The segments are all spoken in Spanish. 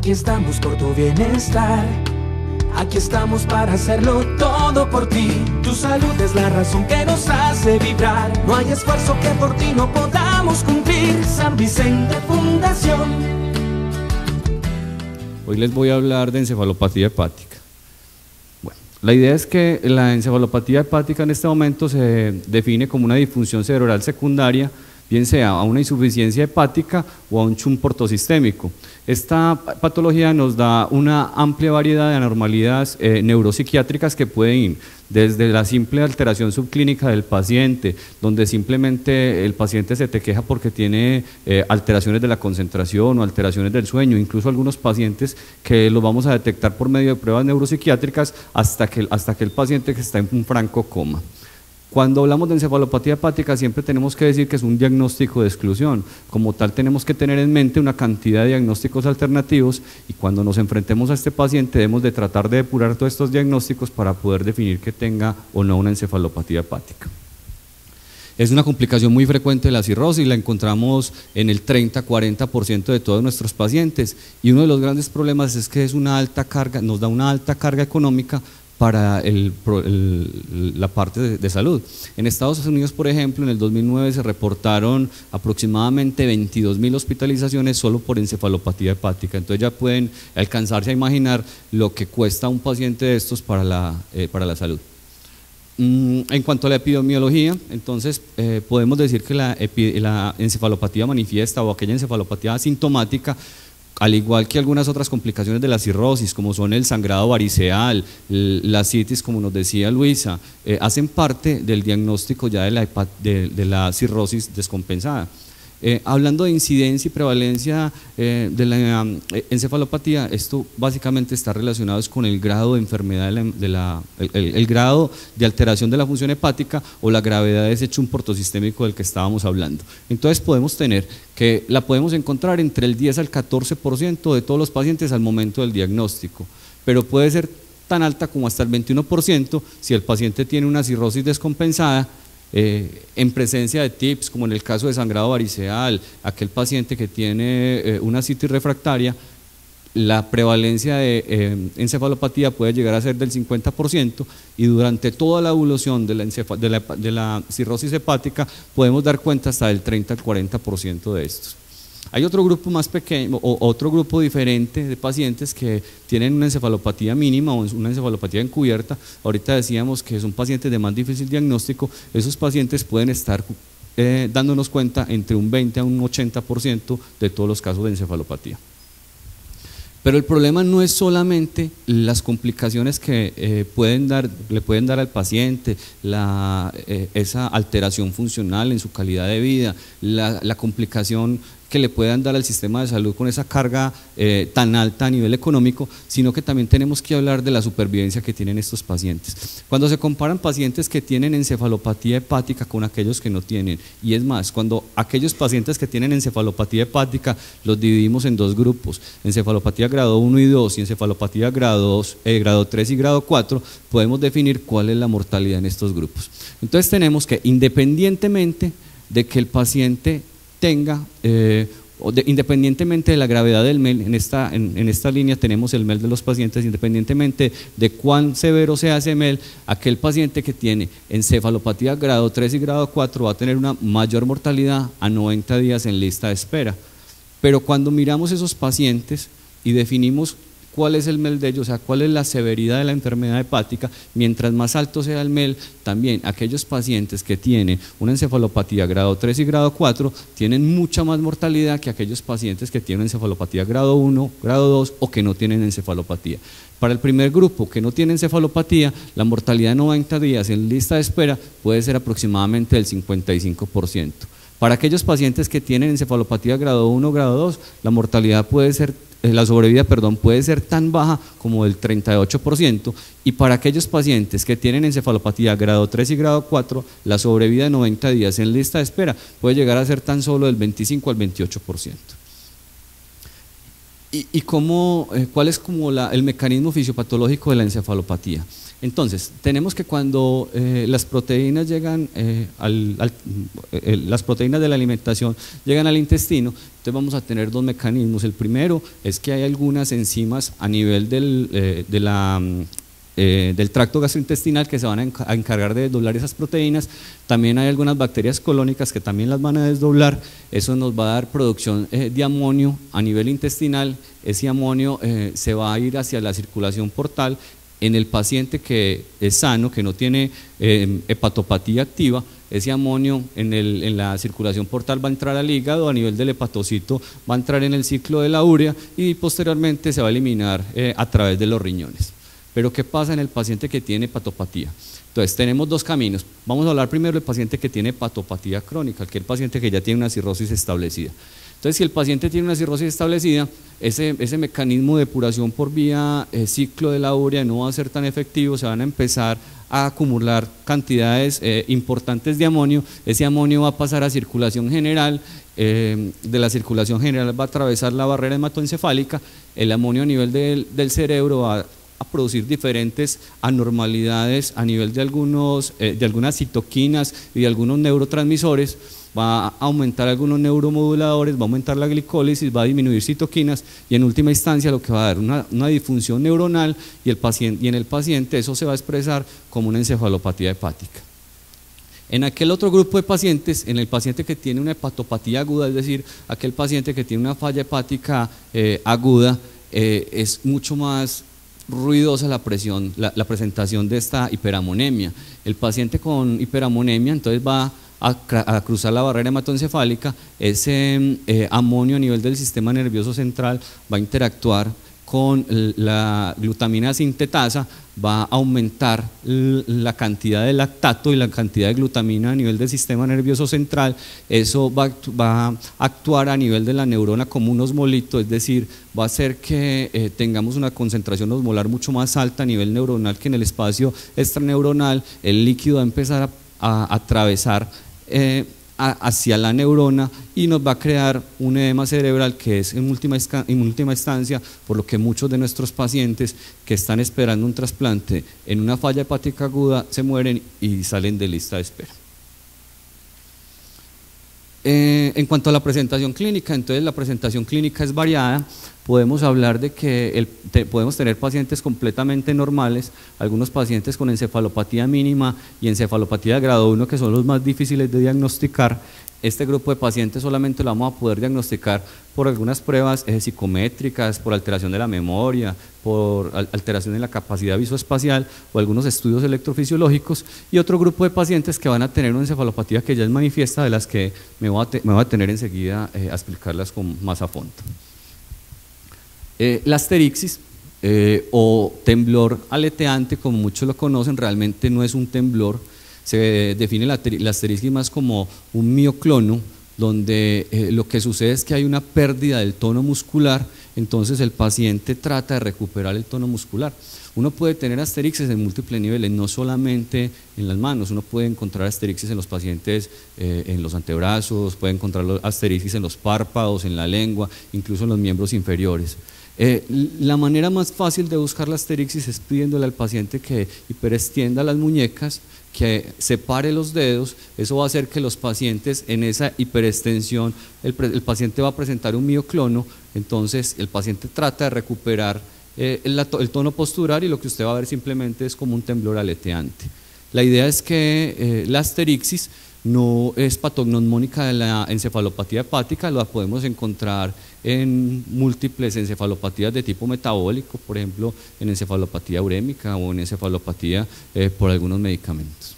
Aquí estamos por tu bienestar. Aquí estamos para hacerlo todo por ti. Tu salud es la razón que nos hace vibrar. No hay esfuerzo que por ti no podamos cumplir. San Vicente Fundación. Hoy les voy a hablar de encefalopatía hepática. Bueno, la idea es que la encefalopatía hepática en este momento se define como una disfunción cerebral secundaria, bien sea a una insuficiencia hepática o a un chumpo ortosistémico. Esta patología nos da una amplia variedad de anormalidades neuropsiquiátricas que pueden ir desde la simple alteración subclínica del paciente, donde simplemente el paciente se te queja porque tiene alteraciones de la concentración o alteraciones del sueño, incluso algunos pacientes que los vamos a detectar por medio de pruebas neuropsiquiátricas hasta que el paciente que está en un franco coma. Cuando hablamos de encefalopatía hepática siempre tenemos que decir que es un diagnóstico de exclusión. Como tal tenemos que tener en mente una cantidad de diagnósticos alternativos y cuando nos enfrentemos a este paciente debemos de tratar de depurar todos estos diagnósticos para poder definir que tenga o no una encefalopatía hepática. Es una complicación muy frecuente de la cirrosis, la encontramos en el 30-40% de todos nuestros pacientes y uno de los grandes problemas es que es una alta carga, nos da una alta carga económica para la parte de salud. En Estados Unidos, por ejemplo, en el 2009 se reportaron aproximadamente 22.000 hospitalizaciones solo por encefalopatía hepática, entonces ya pueden alcanzarse a imaginar lo que cuesta un paciente de estos para la salud. En cuanto a la epidemiología, entonces podemos decir que la encefalopatía manifiesta o aquella encefalopatía asintomática, al igual que algunas otras complicaciones de la cirrosis, como son el sangrado variceal, la citis, como nos decía Luisa, hacen parte del diagnóstico ya de la cirrosis descompensada. Hablando de incidencia y prevalencia de la encefalopatía, esto básicamente está relacionado con el grado de enfermedad, el grado de alteración de la función hepática o la gravedad de ese chumpo ortosistémico del que estábamos hablando. Entonces podemos tener que la podemos encontrar entre el 10 al 14% de todos los pacientes al momento del diagnóstico, pero puede ser tan alta como hasta el 21% si el paciente tiene una cirrosis descompensada, en presencia de TIPS, como en el caso de sangrado variceal, aquel paciente que tiene una citis refractaria, la prevalencia de encefalopatía puede llegar a ser del 50% y durante toda la evolución de la cirrosis hepática podemos dar cuenta hasta del 30 al 40% de estos. Hay otro grupo más pequeño o otro grupo diferente de pacientes que tienen una encefalopatía mínima o una encefalopatía encubierta. Ahorita decíamos que son pacientes de más difícil diagnóstico. Esos pacientes pueden estar dándonos cuenta entre un 20 a un 80% de todos los casos de encefalopatía. Pero el problema no es solamente las complicaciones que le pueden dar al paciente, esa alteración funcional en su calidad de vida, la complicación que le puedan dar al sistema de salud con esa carga tan alta a nivel económico, sino que también tenemos que hablar de la supervivencia que tienen estos pacientes. Cuando se comparan pacientes que tienen encefalopatía hepática con aquellos que no tienen, y es más, cuando aquellos pacientes que tienen encefalopatía hepática los dividimos en dos grupos, encefalopatía grado 1 y 2 y encefalopatía grado 3 y grado 4, podemos definir cuál es la mortalidad en estos grupos. Entonces tenemos que, independientemente de que el paciente tenga, independientemente de la gravedad del MEL, en esta línea tenemos el MEL de los pacientes, independientemente de cuán severo sea ese MEL, aquel paciente que tiene encefalopatía grado 3 y grado 4 va a tener una mayor mortalidad a 90 días en lista de espera. Pero cuando miramos esos pacientes y definimos cuál es el MEL de ellos, o sea, cuál es la severidad de la enfermedad hepática, mientras más alto sea el MEL, también aquellos pacientes que tienen una encefalopatía grado 3 y grado 4 tienen mucha más mortalidad que aquellos pacientes que tienen encefalopatía grado 1, grado 2 o que no tienen encefalopatía. Para el primer grupo que no tiene encefalopatía, la mortalidad de 90 días en lista de espera puede ser aproximadamente del 55%. Para aquellos pacientes que tienen encefalopatía grado 1 o grado 2, la mortalidad puede ser la sobrevida, puede ser tan baja como del 38%, y para aquellos pacientes que tienen encefalopatía grado 3 y grado 4, la sobrevida de 90 días en lista de espera puede llegar a ser tan solo del 25 al 28%. ¿Cuál es como el mecanismo fisiopatológico de la encefalopatía? Entonces, tenemos que cuando las proteínas llegan las proteínas de la alimentación llegan al intestino, entonces vamos a tener dos mecanismos. El primero es que hay algunas enzimas a nivel del tracto gastrointestinal que se van a encargar de desdoblar esas proteínas. También hay algunas bacterias colónicas que también las van a desdoblar. Eso nos va a dar producción de amonio a nivel intestinal. Ese amonio se va a ir hacia la circulación portal. En el paciente que es sano, que no tiene hepatopatía activa, ese amonio en la circulación portal va a entrar al hígado, a nivel del hepatocito va a entrar en el ciclo de la urea y posteriormente se va a eliminar a través de los riñones. Pero ¿qué pasa en el paciente que tiene hepatopatía? Entonces tenemos dos caminos. Vamos a hablar primero del paciente que tiene hepatopatía crónica, que es el paciente que ya tiene una cirrosis establecida. Entonces, si el paciente tiene una cirrosis establecida, ese mecanismo de depuración por vía ciclo de la urea no va a ser tan efectivo, se van a empezar a acumular cantidades importantes de amonio. Ese amonio va a pasar a circulación general, de la circulación general va a atravesar la barrera hematoencefálica. El amonio a nivel del cerebro va a producir diferentes anormalidades a nivel de algunas citoquinas y de algunos neurotransmisores. Va a aumentar algunos neuromoduladores, va a aumentar la glicólisis, va a disminuir citoquinas y en última instancia lo que va a dar una disfunción neuronal y en el paciente eso se va a expresar como una encefalopatía hepática. En aquel otro grupo de pacientes, en el paciente que tiene una hepatopatía aguda, es decir, aquel paciente que tiene una falla hepática aguda, es mucho más ruidosa la presentación de esta hiperamonemia. El paciente con hiperamonemia entonces va a cruzar la barrera hematoencefálica. Ese amonio a nivel del sistema nervioso central va a interactuar con la glutamina sintetasa, va a aumentar la cantidad de lactato y la cantidad de glutamina a nivel del sistema nervioso central. Eso va a actuar a nivel de la neurona como un osmolito, es decir, va a hacer que tengamos una concentración osmolar mucho más alta a nivel neuronal que en el espacio extraneuronal. El líquido va a empezar a atravesar hacia la neurona y nos va a crear un edema cerebral que es en última instancia por lo que muchos de nuestros pacientes que están esperando un trasplante en una falla hepática aguda se mueren y salen de lista de espera. En cuanto a la presentación clínica, entonces la presentación clínica es variada. Podemos hablar de que podemos tener pacientes completamente normales, algunos pacientes con encefalopatía mínima y encefalopatía de grado 1 que son los más difíciles de diagnosticar. Este grupo de pacientes solamente lo vamos a poder diagnosticar por algunas pruebas psicométricas, por alteración de la memoria, por alteración en la capacidad visoespacial o algunos estudios electrofisiológicos, y otro grupo de pacientes que van a tener una encefalopatía que ya es manifiesta, de las que me voy a tener enseguida a explicarlas más a fondo. La asterixis o temblor aleteante, como muchos lo conocen, realmente no es un temblor. Se define la asterixis más como un mioclono, donde lo que sucede es que hay una pérdida del tono muscular, entonces el paciente trata de recuperar el tono muscular. Uno puede tener asterixis en múltiples niveles, no solamente en las manos. Uno puede encontrar asterixis en los pacientes en los antebrazos, puede encontrar asterixis en los párpados, en la lengua, incluso en los miembros inferiores. La manera más fácil de buscar la asterixis es pidiéndole al paciente que hiperextienda las muñecas, que separe los dedos. Eso va a hacer que los pacientes en esa hiperextensión, el paciente va a presentar un mioclono, entonces el paciente trata de recuperar el tono postural y lo que usted va a ver simplemente es como un temblor aleteante. La idea es que la asterixis no es patognomónica de la encefalopatía hepática, la podemos encontrar en múltiples encefalopatías de tipo metabólico, por ejemplo en encefalopatía urémica o en encefalopatía por algunos medicamentos.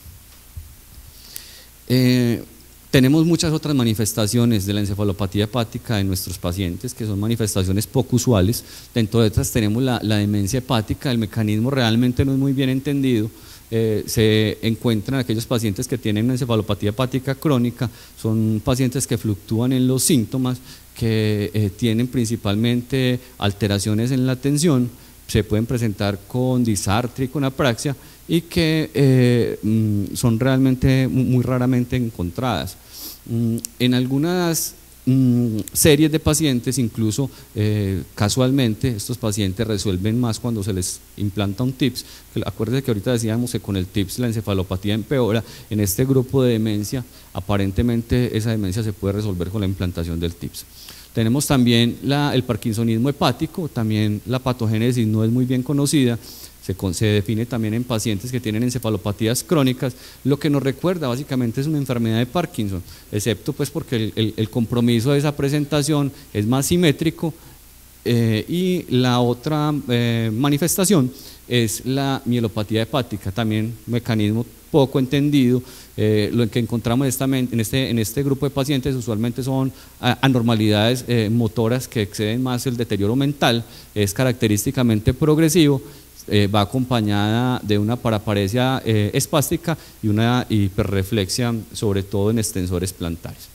Tenemos muchas otras manifestaciones de la encefalopatía hepática en nuestros pacientes que son manifestaciones poco usuales. Dentro de estas tenemos la demencia hepática. El mecanismo realmente no es muy bien entendido. Se encuentran aquellos pacientes que tienen una encefalopatía hepática crónica, son pacientes que fluctúan en los síntomas, que tienen principalmente alteraciones en la atención, se pueden presentar con disartria y con apraxia y que son realmente muy raramente encontradas. En algunas series de pacientes, incluso casualmente estos pacientes resuelven más cuando se les implanta un TIPS. Acuérdense que ahorita decíamos que con el TIPS la encefalopatía empeora. En este grupo de demencia, aparentemente esa demencia se puede resolver con la implantación del TIPS. Tenemos también el parkinsonismo hepático, también la patogénesis no es muy bien conocida, se define también en pacientes que tienen encefalopatías crónicas, lo que nos recuerda básicamente es una enfermedad de Parkinson, excepto pues porque el compromiso de esa presentación es más simétrico, y la otra manifestación es la mielopatía hepática, también mecanismo poco entendido. Lo que encontramos en este grupo de pacientes usualmente son anormalidades motoras que exceden más el deterioro mental, es característicamente progresivo, va acompañada de una paraparesia espástica y una hiperreflexia, sobre todo en extensores plantares.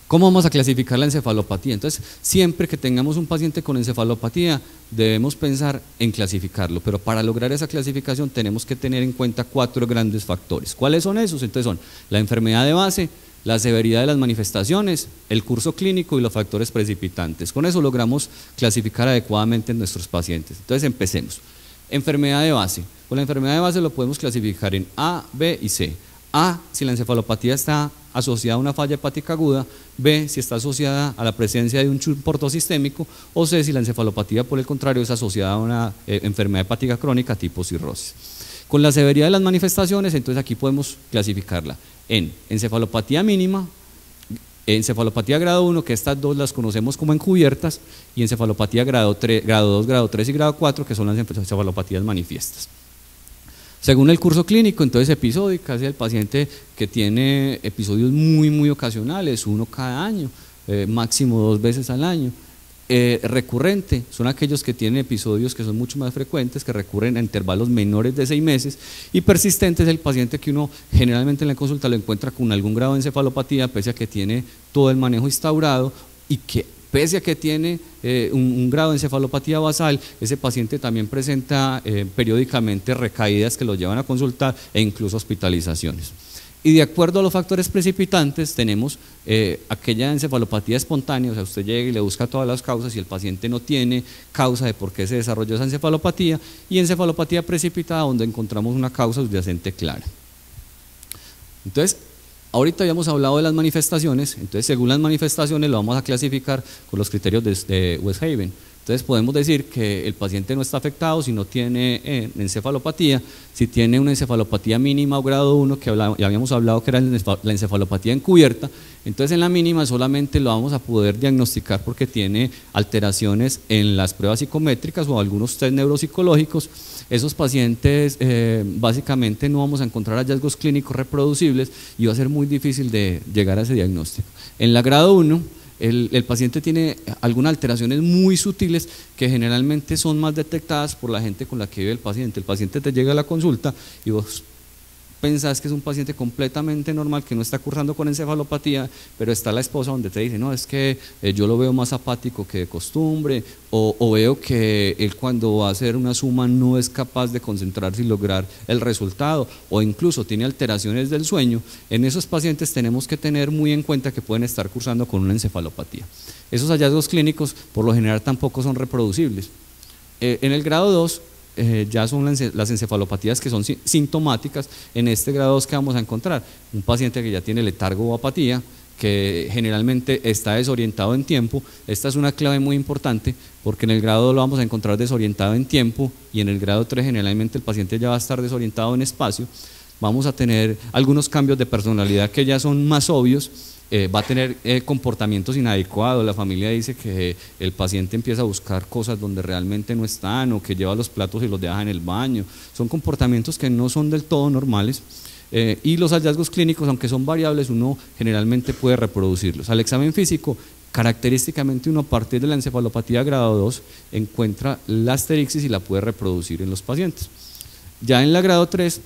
¿Cómo vamos a clasificar la encefalopatía? Entonces, siempre que tengamos un paciente con encefalopatía, debemos pensar en clasificarlo, pero para lograr esa clasificación tenemos que tener en cuenta 4 grandes factores. ¿Cuáles son esos? Entonces son la enfermedad de base, la severidad de las manifestaciones, el curso clínico y los factores precipitantes. Con eso logramos clasificar adecuadamente en nuestros pacientes. Entonces empecemos. Enfermedad de base. Con la enfermedad de base lo podemos clasificar en A, B y C. A, si la encefalopatía está asociada a una falla hepática aguda; B, si está asociada a la presencia de un portosistémico; o C, si la encefalopatía por el contrario es asociada a una enfermedad hepática crónica tipo cirrosis. Con la severidad de las manifestaciones, entonces aquí podemos clasificarla en encefalopatía mínima, encefalopatía grado 1, que estas dos las conocemos como encubiertas, y encefalopatía grado 2, grado 3 y grado 4, que son las encefalopatías manifiestas. Según el curso clínico, entonces episódica es el paciente que tiene episodios muy ocasionales, 1 cada año, máximo 2 veces al año. Recurrente son aquellos que tienen episodios que son mucho más frecuentes, que recurren a intervalos menores de 6 meses, y persistente es el paciente que uno generalmente en la consulta lo encuentra con algún grado de encefalopatía, pese a que tiene todo el manejo instaurado, y que pese a que tiene un grado de encefalopatía basal, ese paciente también presenta periódicamente recaídas que lo llevan a consultar e incluso hospitalizaciones. Y de acuerdo a los factores precipitantes tenemos aquella encefalopatía espontánea, o sea, usted llega y le busca todas las causas y el paciente no tiene causa de por qué se desarrolló esa encefalopatía, y encefalopatía precipitada, donde encontramos una causa subyacente clara. Entonces, ahorita habíamos hablado de las manifestaciones, entonces según las manifestaciones lo vamos a clasificar con los criterios de Westhaven. Entonces podemos decir que el paciente no está afectado si no tiene encefalopatía, si tiene una encefalopatía mínima o grado 1, que ya habíamos hablado que era la encefalopatía encubierta. Entonces en la mínima solamente lo vamos a poder diagnosticar porque tiene alteraciones en las pruebas psicométricas o algunos test neuropsicológicos. Esos pacientes básicamente no vamos a encontrar hallazgos clínicos reproducibles y va a ser muy difícil de llegar a ese diagnóstico. En la grado 1, el paciente tiene algunas alteraciones muy sutiles que generalmente son más detectadas por la gente con la que vive el paciente. El paciente te llega a la consulta y vos pensás que es un paciente completamente normal, que no está cursando con encefalopatía, pero está la esposa donde te dice, no, es que yo lo veo más apático que de costumbre, o veo que él cuando va a hacer una suma no es capaz de concentrarse y lograr el resultado, o incluso tiene alteraciones del sueño. En esos pacientes tenemos que tener muy en cuenta que pueden estar cursando con una encefalopatía. Esos hallazgos clínicos por lo general tampoco son reproducibles. En el grado 2, ya son las encefalopatías que son sintomáticas. En este grado 2 que vamos a encontrar un paciente que ya tiene letargo o apatía, que generalmente está desorientado en tiempo. Esta es una clave muy importante porque en el grado 2 lo vamos a encontrar desorientado en tiempo, y en el grado 3 generalmente el paciente ya va a estar desorientado en espacio. Vamos a tener algunos cambios de personalidad que ya son más obvios. Va a tener comportamientos inadecuados. La familia dice que el paciente empieza a buscar cosas donde realmente no están, o que lleva los platos y los deja en el baño. Son comportamientos que no son del todo normales, y los hallazgos clínicos, aunque son variables, uno generalmente puede reproducirlos. Al examen físico, característicamente uno a partir de la encefalopatía grado 2 encuentra la asterixis y la puede reproducir en los pacientes. Ya en la grado 3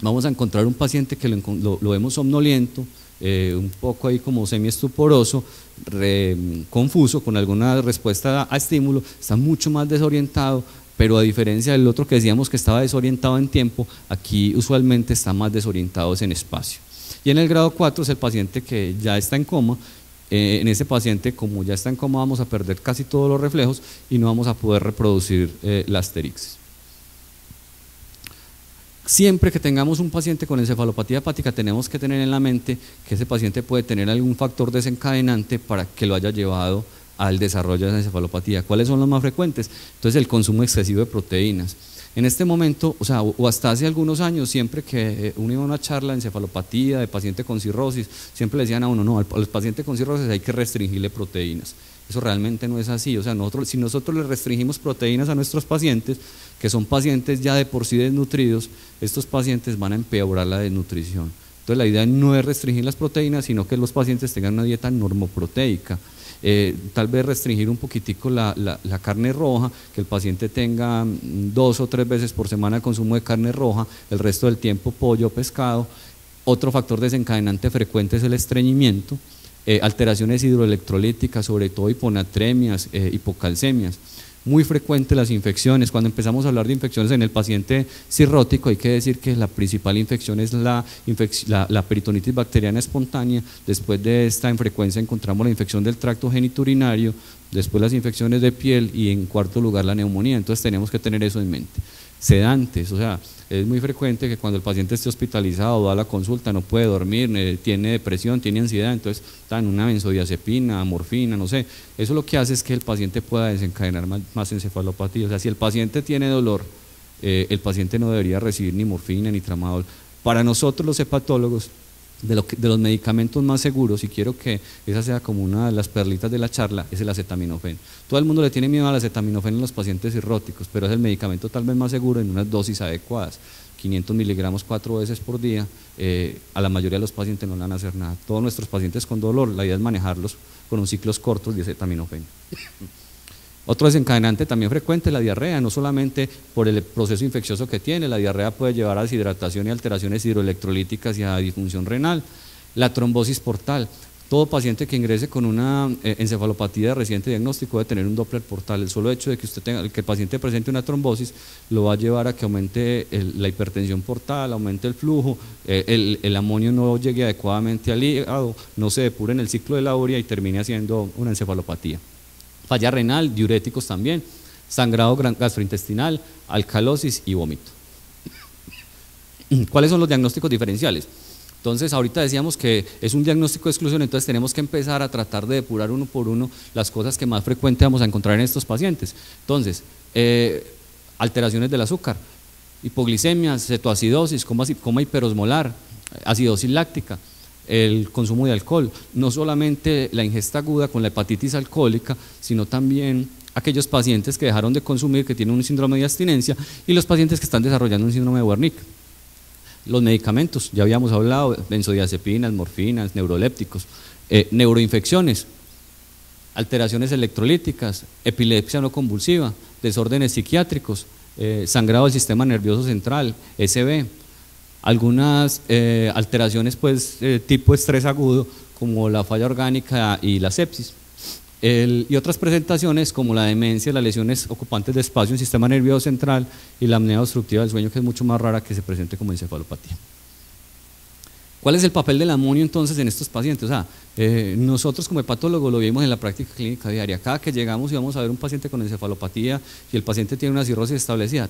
vamos a encontrar un paciente que lo vemos somnoliento, un poco ahí como semiestuporoso, confuso, con alguna respuesta a estímulo, está mucho más desorientado, pero a diferencia del otro que decíamos que estaba desorientado en tiempo, aquí usualmente está más desorientado en espacio. Y en el grado 4 es el paciente que ya está en coma, en ese paciente, como ya está en coma, vamos a perder casi todos los reflejos y no vamos a poder reproducir la asterixis. Siempre que tengamos un paciente con encefalopatía hepática, tenemos que tener en la mente que ese paciente puede tener algún factor desencadenante para que lo haya llevado al desarrollo de esa encefalopatía. ¿Cuáles son los más frecuentes? Entonces, el consumo excesivo de proteínas. En este momento, o hasta hace algunos años, siempre que uno iba a una charla de encefalopatía, de paciente con cirrosis, siempre le decían a uno, no, a los pacientes con cirrosis hay que restringirle proteínas. Eso realmente no es así. O sea, si nosotros le restringimos proteínas a nuestros pacientes, que son pacientes ya de por sí desnutridos, estos pacientes van a empeorar la desnutrición. Entonces, la idea no es restringir las proteínas, sino que los pacientes tengan una dieta normoproteica. Tal vez restringir un poquitico la carne roja, que el paciente tenga 2 o 3 veces por semana el consumo de carne roja, el resto del tiempo pollo o pescado. Otro factor desencadenante frecuente es el estreñimiento, alteraciones hidroelectrolíticas, sobre todo hiponatremias, hipocalcemias. Muy frecuentes las infecciones. Cuando empezamos a hablar de infecciones en el paciente cirrótico, hay que decir que la principal infección es la peritonitis bacteriana espontánea. Después de esta, en frecuencia encontramos la infección del tracto genitourinario, después las infecciones de piel y en cuarto lugar la neumonía. Entonces tenemos que tener eso en mente. Sedantes, o sea, es muy frecuente que cuando el paciente esté hospitalizado, va a la consulta, no puede dormir, tiene depresión, tiene ansiedad, entonces está en una benzodiazepina, morfina, no sé. Eso lo que hace es que el paciente pueda desencadenar más encefalopatía. O sea, si el paciente tiene dolor, el paciente no debería recibir ni morfina ni tramadol. Para nosotros los hepatólogos, de los medicamentos más seguros, y quiero que esa sea como una de las perlitas de la charla, es el acetaminofén. Todo el mundo le tiene miedo al acetaminofén en los pacientes cirróticos, pero es el medicamento tal vez más seguro en unas dosis adecuadas. 500 miligramos 4 veces por día, a la mayoría de los pacientes no le van a hacer nada. Todos nuestros pacientes con dolor, la idea es manejarlos con un ciclos cortos de acetaminofén. Otro desencadenante también frecuente es la diarrea, no solamente por el proceso infeccioso que tiene, la diarrea puede llevar a deshidratación y alteraciones hidroelectrolíticas y a disfunción renal. La trombosis portal, todo paciente que ingrese con una encefalopatía de reciente diagnóstico debe tener un Doppler portal. El solo hecho de que que el paciente presente una trombosis lo va a llevar a que aumente la hipertensión portal, aumente el flujo, el amonio no llegue adecuadamente al hígado, no se depure en el ciclo de la urea y termine haciendo una encefalopatía. Falla renal, diuréticos también, sangrado gastrointestinal, alcalosis y vómito. ¿Cuáles son los diagnósticos diferenciales? Entonces, ahorita decíamos que es un diagnóstico de exclusión, entonces tenemos que empezar a tratar de depurar uno por uno las cosas que más frecuente vamos a encontrar en estos pacientes. Entonces, alteraciones del azúcar, hipoglicemias, cetoacidosis, coma hiperosmolar, acidosis láctica, el consumo de alcohol, no solamente la ingesta aguda con la hepatitis alcohólica, sino también aquellos pacientes que dejaron de consumir, que tienen un síndrome de abstinencia, y los pacientes que están desarrollando un síndrome de Wernicke. Los medicamentos, ya habíamos hablado, benzodiazepinas, morfinas, neurolépticos, neuroinfecciones, alteraciones electrolíticas, epilepsia no convulsiva, desórdenes psiquiátricos, sangrado del sistema nervioso central, SB, algunas alteraciones pues, tipo estrés agudo, como la falla orgánica y la sepsis. Y otras presentaciones como la demencia, las lesiones ocupantes de espacio en el sistema nervioso central y la apnea obstructiva del sueño, que es mucho más rara que se presente como encefalopatía. ¿Cuál es el papel del amonio entonces en estos pacientes? O sea, nosotros como hepatólogos lo vimos en la práctica clínica diaria. Cada que llegamos y vamos a ver un paciente con encefalopatía y el paciente tiene una cirrosis establecida,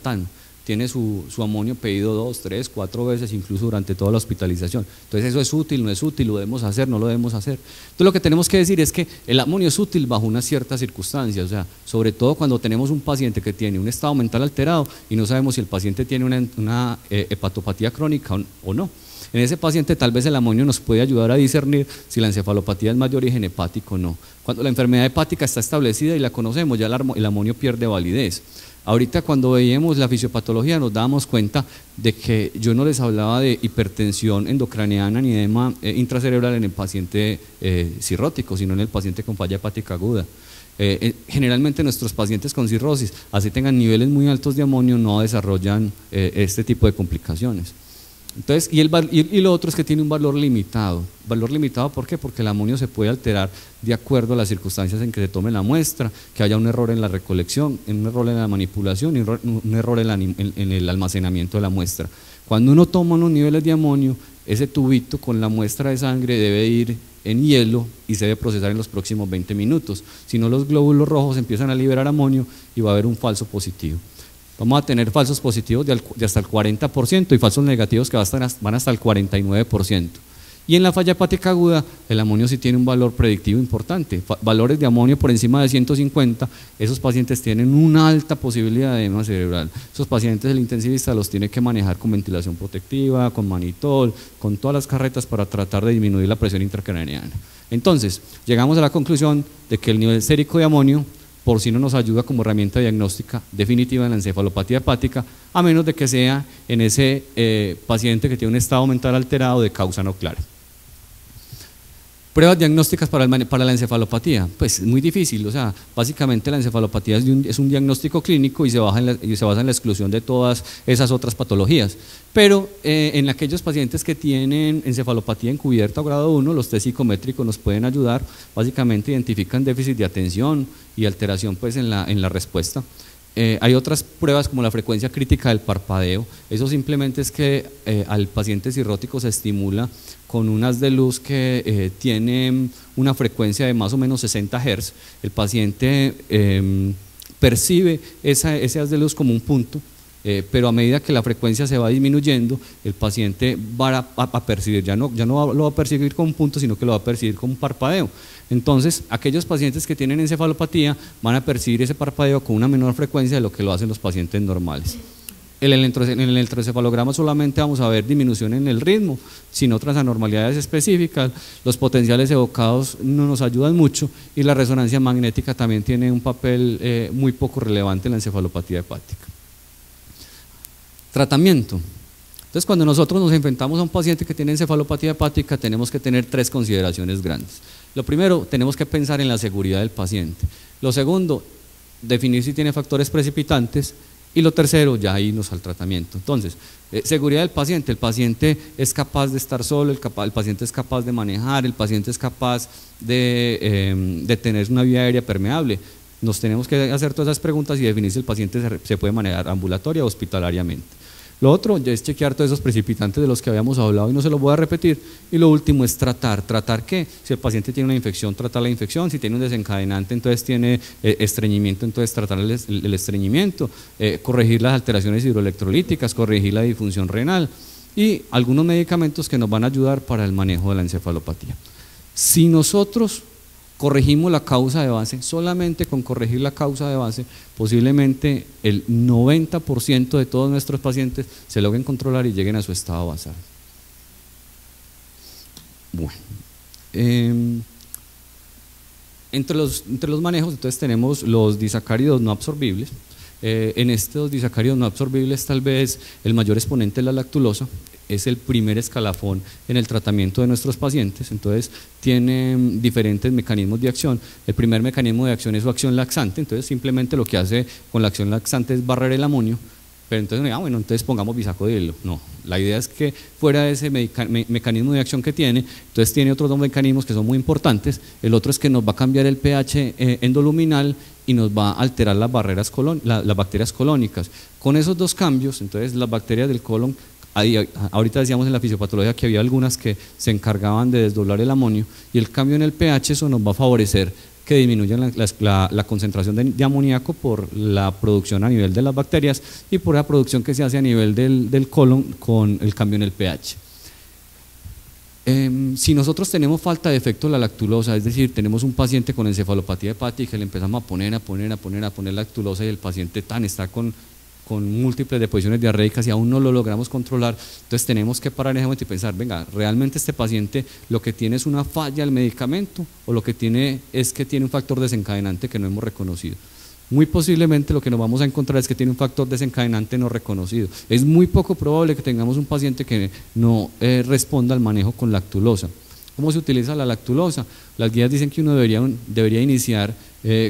tiene su amonio pedido 2, 3, 4 veces, incluso durante toda la hospitalización. Entonces, ¿eso es útil, no es útil? ¿Lo debemos hacer, no lo debemos hacer? Entonces, lo que tenemos que decir es que el amonio es útil bajo unas ciertas circunstancias, o sea, sobre todo cuando tenemos un paciente que tiene un estado mental alterado y no sabemos si el paciente tiene una hepatopatía crónica o no. En ese paciente tal vez el amonio nos puede ayudar a discernir si la encefalopatía es más de origen hepático o no. Cuando la enfermedad hepática está establecida y la conocemos, ya el amonio pierde validez. Ahorita cuando veíamos la fisiopatología nos dábamos cuenta de que yo no les hablaba de hipertensión endocraniana ni edema intracerebral en el paciente cirrótico, sino en el paciente con falla hepática aguda. Generalmente nuestros pacientes con cirrosis, así tengan niveles muy altos de amonio, no desarrollan este tipo de complicaciones. Entonces, y lo otro es que tiene un valor limitado. ¿Valor limitado por qué? Porque el amonio se puede alterar de acuerdo a las circunstancias en que se tome la muestra, que haya un error en la recolección, un error en la manipulación y un error en el almacenamiento de la muestra. Cuando uno toma unos niveles de amonio ese tubito con la muestra de sangre debe ir en hielo y se debe procesar en los próximos 20 minutos. Si no, los glóbulos rojos empiezan a liberar amonio y va a haber un falso positivo. Vamos a tener falsos positivos de hasta el 40% y falsos negativos que van hasta el 49%. Y en la falla hepática aguda, el amonio sí tiene un valor predictivo importante. Valores de amonio por encima de 150, esos pacientes tienen una alta posibilidad de edema cerebral. Esos pacientes el intensivista los tiene que manejar con ventilación protectiva, con manitol, con todas las carretas para tratar de disminuir la presión intracraneana. Entonces, llegamos a la conclusión de que el nivel sérico de amonio por sí no nos ayuda como herramienta diagnóstica definitiva en la encefalopatía hepática, a menos de que sea en ese paciente que tiene un estado mental alterado de causa no clara. Pruebas diagnósticas para la encefalopatía, pues muy difícil, o sea, básicamente la encefalopatía es un diagnóstico clínico y se basa en la exclusión de todas esas otras patologías, pero en aquellos pacientes que tienen encefalopatía encubierta o grado 1, los test psicométricos nos pueden ayudar, básicamente identifican déficit de atención y alteración pues en la respuesta. Hay otras pruebas como la frecuencia crítica del parpadeo, eso simplemente es que al paciente cirrótico se estimula con un haz de luz que tiene una frecuencia de más o menos 60 Hz, el paciente percibe ese haz de luz como un punto, pero a medida que la frecuencia se va disminuyendo, el paciente va a percibir, ya no lo va a percibir como un punto, sino que lo va a percibir como un parpadeo. Entonces, aquellos pacientes que tienen encefalopatía van a percibir ese parpadeo con una menor frecuencia de lo que lo hacen los pacientes normales. En el electroencefalograma solamente vamos a ver disminución en el ritmo, sin otras anormalidades específicas. Los potenciales evocados no nos ayudan mucho y la resonancia magnética también tiene un papel muy poco relevante en la encefalopatía hepática. Tratamiento. Entonces, cuando nosotros nos enfrentamos a un paciente que tiene encefalopatía hepática, tenemos que tener 3 consideraciones grandes. Lo primero, tenemos que pensar en la seguridad del paciente. Lo segundo, definir si tiene factores precipitantes. Y lo tercero, ya irnos al tratamiento. Entonces, seguridad del paciente. El paciente es capaz de estar solo, el paciente es capaz de manejar, el paciente es capaz de tener una vía aérea permeable. Nos tenemos que hacer todas esas preguntas y definir si el paciente se puede manejar ambulatoria o hospitalariamente. Lo otro ya es chequear todos esos precipitantes de los que habíamos hablado y no se los voy a repetir. Y lo último es tratar. ¿Tratar qué? Si el paciente tiene una infección, tratar la infección. Si tiene un desencadenante, entonces tiene estreñimiento, entonces tratar el estreñimiento. Corregir las alteraciones hidroelectrolíticas, corregir la disfunción renal y algunos medicamentos que nos van a ayudar para el manejo de la encefalopatía. Si nosotros corregimos la causa de base, solamente con corregir la causa de base, posiblemente el 90% de todos nuestros pacientes se logren controlar y lleguen a su estado basal. Bueno, entre los manejos, entonces tenemos los disacáridos no absorbibles. En estos disacáridos no absorbibles, tal vez el mayor exponente es la lactulosa. Es el primer escalafón en el tratamiento de nuestros pacientes, entonces tiene diferentes mecanismos de acción. El primer mecanismo de acción es su acción laxante, entonces simplemente lo que hace con la acción laxante es barrer el amonio, pero entonces, bueno, entonces pongamos bisacodilo. No, la idea es que fuera de ese mecanismo de acción que tiene, entonces tiene otros 2 mecanismos que son muy importantes. El otro es que nos va a cambiar el pH endoluminal y nos va a alterar las bacterias colónicas. Con esos 2 cambios, entonces las bacterias del colon, ahorita decíamos en la fisiopatología que había algunas que se encargaban de desdoblar el amonio y el cambio en el pH, eso nos va a favorecer que disminuyan la concentración de amoníaco por la producción a nivel de las bacterias y por la producción que se hace a nivel del colon con el cambio en el pH. Si nosotros tenemos falta de efecto de la lactulosa, es decir, tenemos un paciente con encefalopatía hepática y le empezamos a poner lactulosa y el paciente está con múltiples deposiciones diarreicas y aún no lo logramos controlar, entonces tenemos que parar en ese momento y pensar, venga, ¿realmente este paciente lo que tiene es una falla del medicamento o lo que tiene es que tiene un factor desencadenante que no hemos reconocido? Muy posiblemente lo que nos vamos a encontrar es que tiene un factor desencadenante no reconocido. Es muy poco probable que tengamos un paciente que no responda al manejo con lactulosa. ¿Cómo se utiliza la lactulosa? Las guías dicen que uno debería iniciar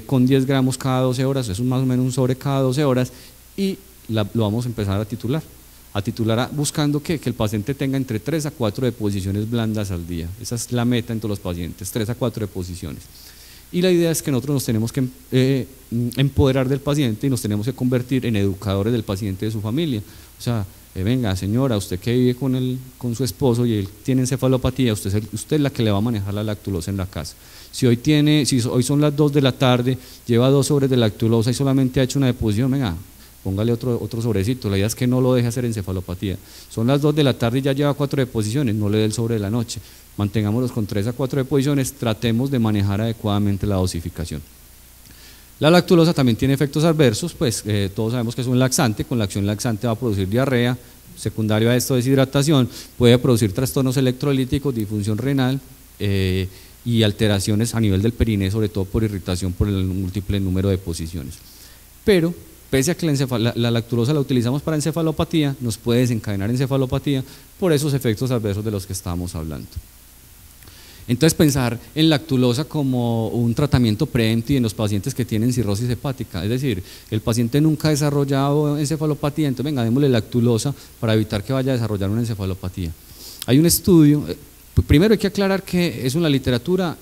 con 10 gramos cada 12 horas, eso es más o menos un sobre cada 12 horas y lo vamos a empezar a titular buscando que el paciente tenga entre 3 a 4 deposiciones blandas al día. Esa es la meta en todos los pacientes, 3 a 4 deposiciones. Y la idea es que nosotros nos tenemos que empoderar del paciente y nos tenemos que convertir en educadores del paciente y de su familia. O sea, venga señora, usted que vive con su esposo y él tiene encefalopatía, usted es la que le va a manejar la lactulosa en la casa. Si hoy son las 2 de la tarde, lleva 2 sobres de lactulosa y solamente ha hecho una deposición, venga, póngale otro sobrecito. La idea es que no lo deje hacer encefalopatía. Son las 2 de la tarde y ya lleva 4 deposiciones, no le dé el sobre de la noche. Mantengámoslos con 3 a 4 deposiciones, tratemos de manejar adecuadamente la dosificación. La lactulosa también tiene efectos adversos, pues todos sabemos que es un laxante, con la acción laxante va a producir diarrea, secundario a esto deshidratación, puede producir trastornos electrolíticos, disfunción renal y alteraciones a nivel del perineo, sobre todo por irritación por el múltiple número de posiciones. Pero pese a que la lactulosa la utilizamos para encefalopatía, nos puede desencadenar encefalopatía por esos efectos adversos de los que estábamos hablando. Entonces pensar en lactulosa como un tratamiento preemptivo en los pacientes que tienen cirrosis hepática, es decir, el paciente nunca ha desarrollado encefalopatía, entonces venga, démosle lactulosa para evitar que vaya a desarrollar una encefalopatía. Hay un estudio, primero hay que aclarar que eso en la literatura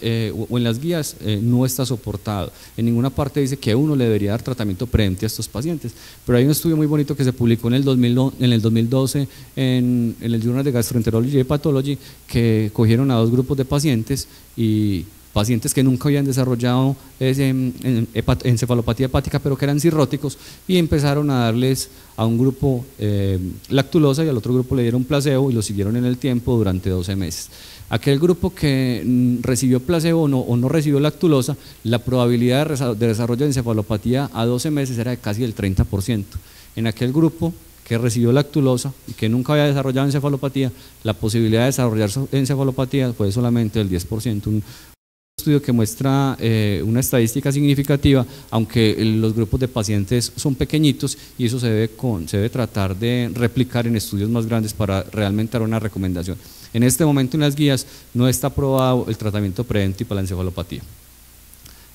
o en las guías no está soportado, en ninguna parte dice que uno le debería dar tratamiento preemptivo a estos pacientes, pero hay un estudio muy bonito que se publicó en el 2012 en el Journal de Gastroenterology y Hepatology, que cogieron a 2 grupos de pacientes y pacientes que nunca habían desarrollado encefalopatía hepática pero que eran cirróticos, y empezaron a darles a un grupo lactulosa y al otro grupo le dieron placebo y lo siguieron en el tiempo durante 12 meses. Aquel grupo que recibió placebo o no recibió lactulosa, la probabilidad de desarrollo de encefalopatía a 12 meses era de casi el 30%. En aquel grupo que recibió lactulosa y que nunca había desarrollado encefalopatía, la posibilidad de desarrollar encefalopatía fue solamente del 10%. Un estudio que muestra una estadística significativa, aunque los grupos de pacientes son pequeñitos, y eso se debe tratar de replicar en estudios más grandes para realmente dar una recomendación. En este momento en las guías no está aprobado el tratamiento preventivo para la encefalopatía.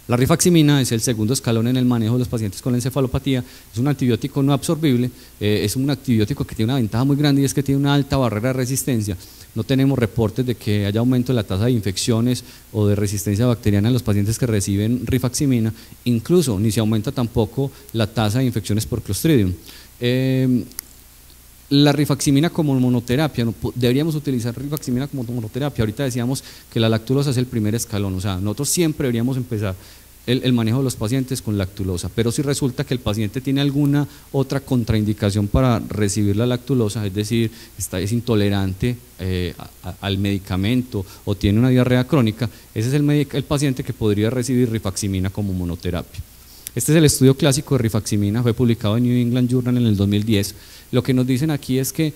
La rifaximina es el segundo escalón en el manejo de los pacientes con la encefalopatía, es un antibiótico no absorbible, es un antibiótico que tiene una ventaja muy grande y es que tiene una alta barrera de resistencia. No tenemos reportes de que haya aumento en la tasa de infecciones o de resistencia bacteriana en los pacientes que reciben rifaximina, incluso ni se aumenta tampoco la tasa de infecciones por Clostridium. La rifaximina como monoterapia, deberíamos utilizar rifaximina como monoterapia. Ahorita decíamos que la lactulosa es el primer escalón, o sea, nosotros siempre deberíamos empezar el manejo de los pacientes con lactulosa, pero si resulta que el paciente tiene alguna otra contraindicación para recibir la lactulosa, es decir, es intolerante al medicamento o tiene una diarrea crónica, ese es el paciente que podría recibir rifaximina como monoterapia. Este es el estudio clásico de rifaximina, fue publicado en New England Journal en el 2010. Lo que nos dicen aquí es que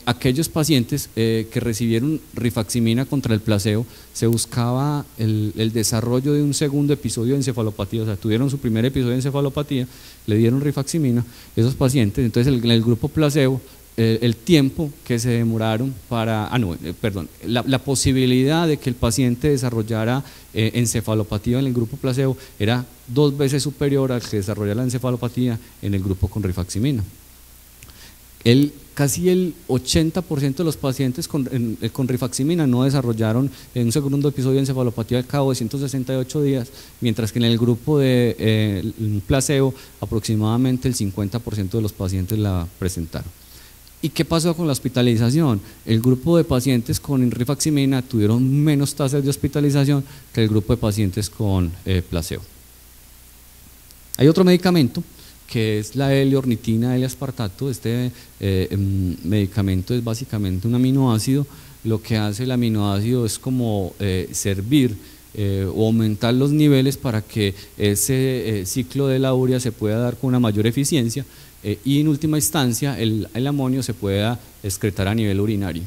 aquellos pacientes que recibieron rifaximina contra el placebo, se buscaba el desarrollo de un segundo episodio de encefalopatía, o sea, tuvieron su primer episodio de encefalopatía, le dieron rifaximina, esos pacientes, entonces el grupo placebo, el tiempo que se demoraron la posibilidad de que el paciente desarrollara encefalopatía en el grupo placebo era 2 veces superior al que desarrolla la encefalopatía en el grupo con rifaximina. Casi el 80% de los pacientes con rifaximina no desarrollaron un segundo episodio de encefalopatía al cabo de 168 días, mientras que en el grupo de placebo aproximadamente el 50% de los pacientes la presentaron. ¿Y qué pasó con la hospitalización? El grupo de pacientes con rifaximina tuvieron menos tasas de hospitalización que el grupo de pacientes con placebo. Hay otro medicamento que es la L-ornitina L-aspartato. Este medicamento es básicamente un aminoácido. Lo que hace el aminoácido es como servir o aumentar los niveles para que ese ciclo de la urea se pueda dar con una mayor eficiencia y en última instancia el amonio se pueda excretar a nivel urinario.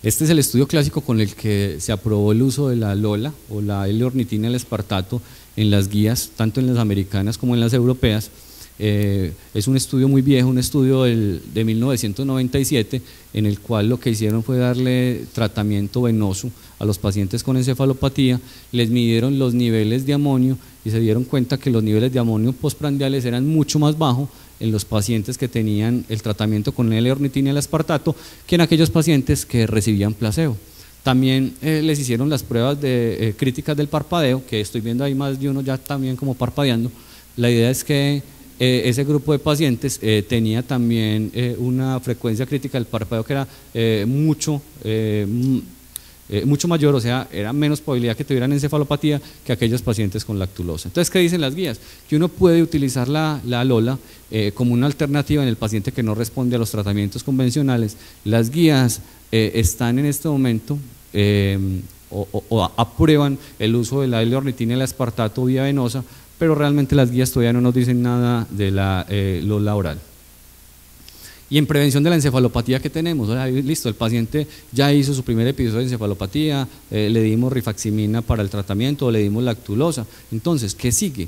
Este es el estudio clásico con el que se aprobó el uso de la LOLA o la L-ornitina L-aspartato en las guías, tanto en las americanas como en las europeas. Es un estudio muy viejo, un estudio de 1997, en el cual lo que hicieron fue darle tratamiento venoso a los pacientes con encefalopatía, les midieron los niveles de amonio y se dieron cuenta que los niveles de amonio postprandiales eran mucho más bajos en los pacientes que tenían el tratamiento con L-ornitina y L-aspartato que en aquellos pacientes que recibían placebo. También les hicieron las pruebas de críticas del parpadeo, que estoy viendo ahí más de uno ya también como parpadeando. La idea es que ese grupo de pacientes tenía también una frecuencia crítica del parpadeo que era mucho mayor, o sea, era menos probabilidad que tuvieran encefalopatía que aquellos pacientes con lactulosa. Entonces, ¿qué dicen las guías? Que uno puede utilizar la LOLA como una alternativa en el paciente que no responde a los tratamientos convencionales. Las guías están en este momento o aprueban el uso de la L-ornitina y el aspartato vía venosa, pero realmente las guías todavía no nos dicen nada de la LOLA oral. Y en prevención de la encefalopatía, ¿qué tenemos? O sea, listo, el paciente ya hizo su primer episodio de encefalopatía, le dimos rifaximina para el tratamiento o le dimos lactulosa. Entonces, ¿qué sigue?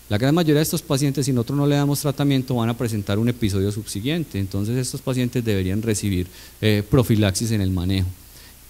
La gran mayoría de estos pacientes, si nosotros no le damos tratamiento, van a presentar un episodio subsiguiente. Entonces, estos pacientes deberían recibir profilaxis en el manejo.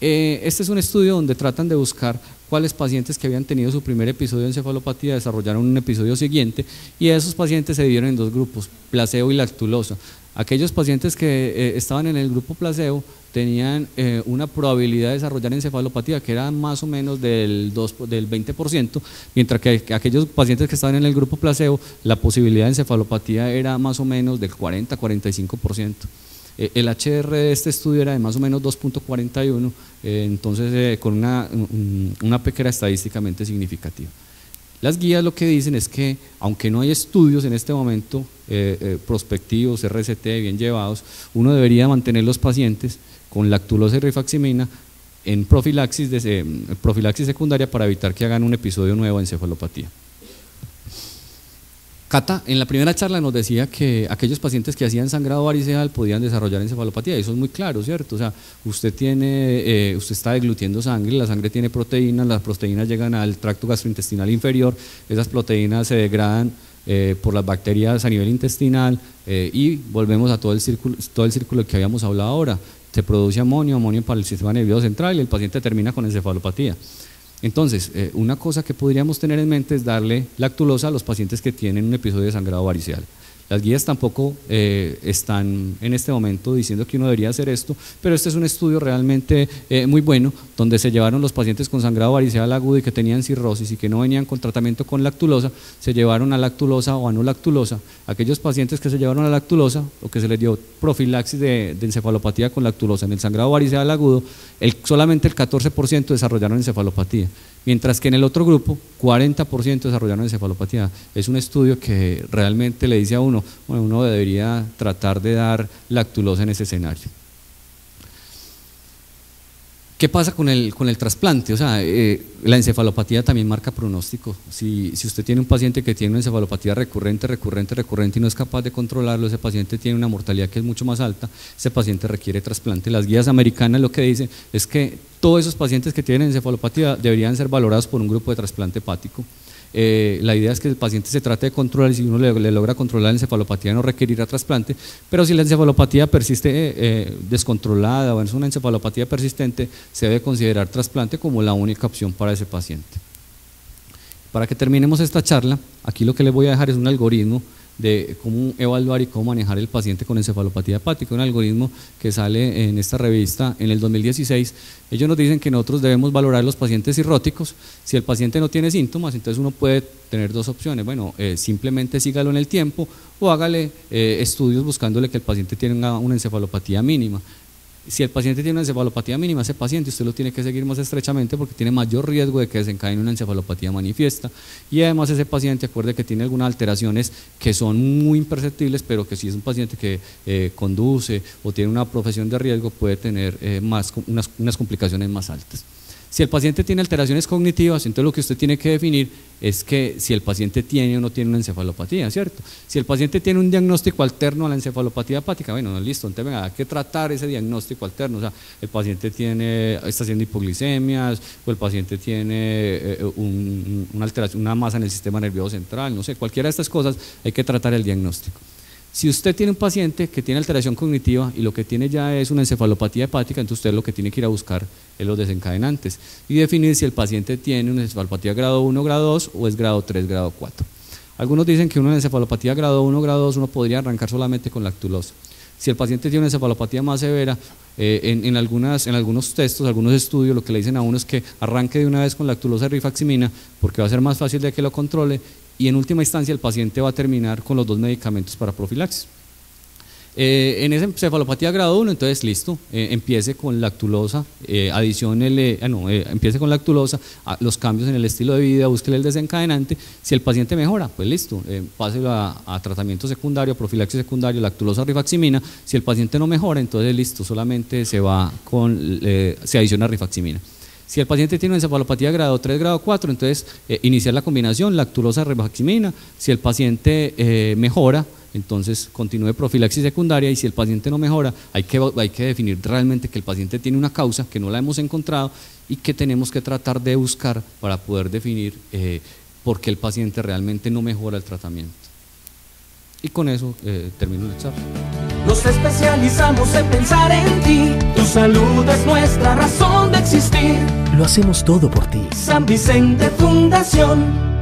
Este es un estudio donde tratan de buscar cuáles pacientes que habían tenido su primer episodio de encefalopatía desarrollaron un episodio siguiente, y esos pacientes se dividieron en dos grupos, placebo y lactulosa. Aquellos pacientes que estaban en el grupo placebo tenían una probabilidad de desarrollar encefalopatía que era más o menos del 20%, mientras que aquellos pacientes que estaban en el grupo placebo, la posibilidad de encefalopatía era más o menos del 40-45%. El HR de este estudio era de más o menos 2.41, entonces con una P que era estadísticamente significativa. Las guías lo que dicen es que, aunque no hay estudios en este momento prospectivos, RCT, bien llevados, uno debería mantener los pacientes con lactulosa y rifaximina en profilaxis secundaria para evitar que hagan un episodio nuevo de encefalopatía. Cata, en la primera charla nos decía que aquellos pacientes que hacían sangrado variceal podían desarrollar encefalopatía, y eso es muy claro, ¿cierto? O sea, usted está deglutiendo sangre, la sangre tiene proteínas, las proteínas llegan al tracto gastrointestinal inferior, esas proteínas se degradan por las bacterias a nivel intestinal y volvemos a todo el círculo que habíamos hablado ahora. Se produce amonio para el sistema nervioso central y el paciente termina con encefalopatía. Entonces, una cosa que podríamos tener en mente es darle lactulosa a los pacientes que tienen un episodio de sangrado variceal. Las guías tampoco están en este momento diciendo que uno debería hacer esto, pero este es un estudio realmente muy bueno, donde se llevaron los pacientes con sangrado variceal agudo y que tenían cirrosis y que no venían con tratamiento con lactulosa, se llevaron a lactulosa o a no lactulosa. Aquellos pacientes que se llevaron a lactulosa o que se les dio profilaxis de encefalopatía con lactulosa en el sangrado variceal agudo, solamente el 14% desarrollaron encefalopatía, mientras que en el otro grupo 40% desarrollaron encefalopatía. Es un estudio que realmente le dice a uno, bueno, uno debería tratar de dar lactulosa en ese escenario. ¿Qué pasa con el trasplante? O sea, la encefalopatía también marca pronóstico. Si usted tiene un paciente que tiene una encefalopatía recurrente y no es capaz de controlarlo, ese paciente tiene una mortalidad que es mucho más alta, ese paciente requiere trasplante. Las guías americanas lo que dicen es que todos esos pacientes que tienen encefalopatía deberían ser valorados por un grupo de trasplante hepático. La idea es que el paciente se trate de controlar, y si uno le logra controlar la encefalopatía no requerirá trasplante, pero si la encefalopatía persiste descontrolada o es una encefalopatía persistente, se debe considerar trasplante como la única opción para ese paciente. Para que terminemos esta charla, aquí lo que les voy a dejar es un algoritmo de cómo evaluar y cómo manejar el paciente con encefalopatía hepática, un algoritmo que sale en esta revista en el 2016. Ellos nos dicen que nosotros debemos valorar los pacientes cirróticos. Si el paciente no tiene síntomas, entonces uno puede tener dos opciones, bueno, simplemente sígalo en el tiempo o hágale estudios buscándole que el paciente tenga una encefalopatía mínima. Si el paciente tiene una encefalopatía mínima, ese paciente usted lo tiene que seguir más estrechamente porque tiene mayor riesgo de que desencadene una encefalopatía manifiesta, y además ese paciente, acuerde que tiene algunas alteraciones que son muy imperceptibles, pero que si es un paciente que conduce o tiene una profesión de riesgo puede tener unas complicaciones más altas. Si el paciente tiene alteraciones cognitivas, entonces lo que usted tiene que definir es que si el paciente tiene o no tiene una encefalopatía, ¿cierto? Si el paciente tiene un diagnóstico alterno a la encefalopatía hepática, bueno, listo, entonces venga, hay que tratar ese diagnóstico alterno, o sea, el paciente está haciendo hipoglicemias, o el paciente tiene una alteración, una masa en el sistema nervioso central, no sé, cualquiera de estas cosas hay que tratar el diagnóstico. Si usted tiene un paciente que tiene alteración cognitiva y lo que tiene ya es una encefalopatía hepática, entonces usted lo que tiene que ir a buscar es los desencadenantes y definir si el paciente tiene una encefalopatía grado 1, grado 2 o es grado 3, grado 4. Algunos dicen que una encefalopatía grado 1, grado 2 uno podría arrancar solamente con lactulosa. Si el paciente tiene una encefalopatía más severa, en algunos textos, algunos estudios, lo que le dicen a uno es que arranque de una vez con lactulosa y rifaximina porque va a ser más fácil de que lo controle, y en última instancia el paciente va a terminar con los 2 medicamentos para profilaxis. En esa encefalopatía grado 1, entonces listo, empiece con lactulosa, empiece con lactulosa, los cambios en el estilo de vida, búsquele el desencadenante. Si el paciente mejora, pues listo, páselo a tratamiento secundario, profilaxis secundario, lactulosa rifaximina. Si el paciente no mejora, entonces listo, solamente se adiciona rifaximina. Si el paciente tiene una encefalopatía grado 3, grado 4, entonces iniciar la combinación lactulosa rifaximina. Si el paciente mejora, entonces continúe profilaxis secundaria, y si el paciente no mejora, hay que definir realmente que el paciente tiene una causa que no la hemos encontrado y que tenemos que tratar de buscar para poder definir por qué el paciente realmente no mejora el tratamiento. Y con eso termino la charla. Nos especializamos en pensar en ti, tu salud es nuestra razón de existir. Lo hacemos todo por ti. San Vicente Fundación.